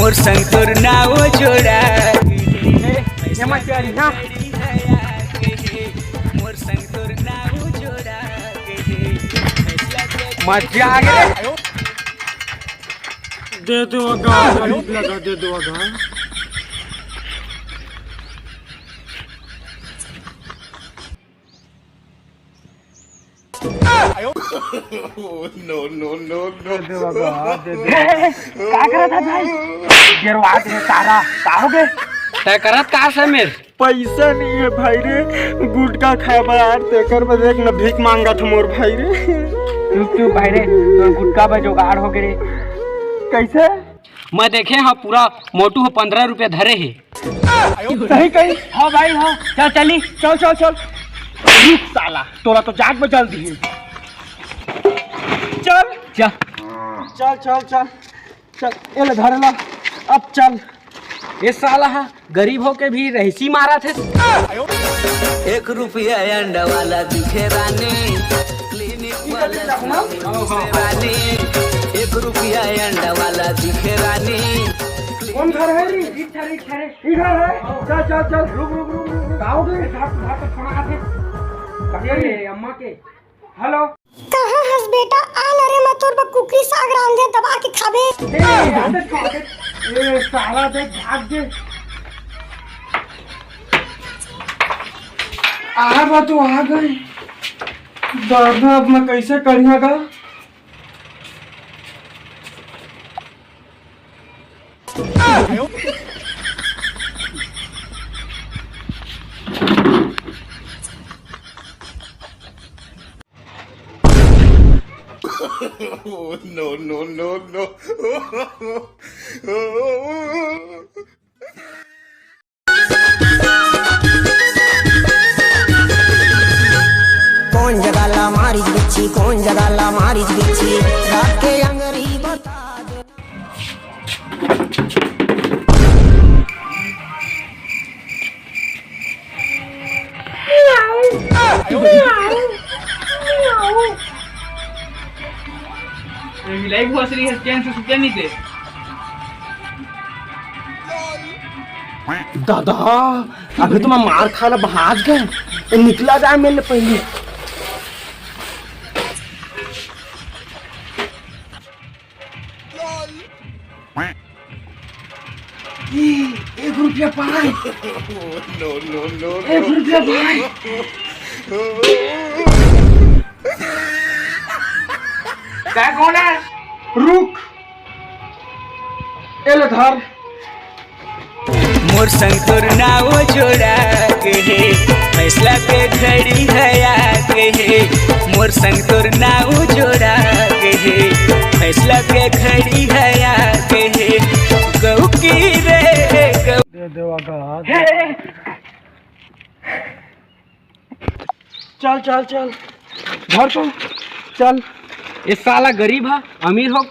मोर संग तोर नाव जोड़ा मोर संग तोर नाव जोड़ा मजा आ गया। दे दो लगा दे दो नो नो नो नो क्या करा था भाई? गिरवा दे तारा का हो गए? तय करत का समीर? पैसा नहीं है भाई रे, गुटका खाबा यार तेकर में देख न भीख मांगा था मोर भाई रे। चुप भाई रे, तो गुटका बा जुगाड़ हो गए। कैसे? मैं देखे हाँ पूरा मोटू हो 15 रुपया धरे है। सही कही? हाँ भाई हाँ, चल चली चल चल चल। रुक साला, तोरा तो जाग में जल्दी है। चल चल चल चल चल चल, ये ले धर ला, अब चल। ये साला हाँ गरीब हो के भी रहीसी मारा थे। 1 रुपया अंडा वाला दिखे रानी, क्लिनिक वाला रानी, 1 रुपया अंडा वाला दिखे रानी। कौन घर है रे? इधर है। चल चल चल, रुक रुक रुक रुक, आओगे? घाट फोन आते। ये अम्मा के। हेलो, कहाँ हंस बेटा? आ रे मत तोर कुकरी साग रांधे दबा के खाबे। ए साला देख भाग दे। आ तो आ गए। दादा अब मैं कैसे करिएगा? no no no no कौन जगाला मारी बिच्छी, कौन जगाला मारी बिच्छी, रात के अंगरी बता दे। लाइक भोसरी है, चैन से सुते नहीं थे। दादा अभी तो मैं मार खाना भाग गए, निकला जाए मेरे पहले। एक रुपया पाए। नो नो नो, 1 रुपया पाए। क्या कौन है? रुक, एले धर। मोर संग तोर नाव जोड़ा के फैसला पे खड़ी है के। मोर संग तोर नाव जोड़ा के फैसला पे खड़ी है के। गौ की रे गौ दे दो चल चल चल, घर तो चल। ये साला गरीब है अमीर हो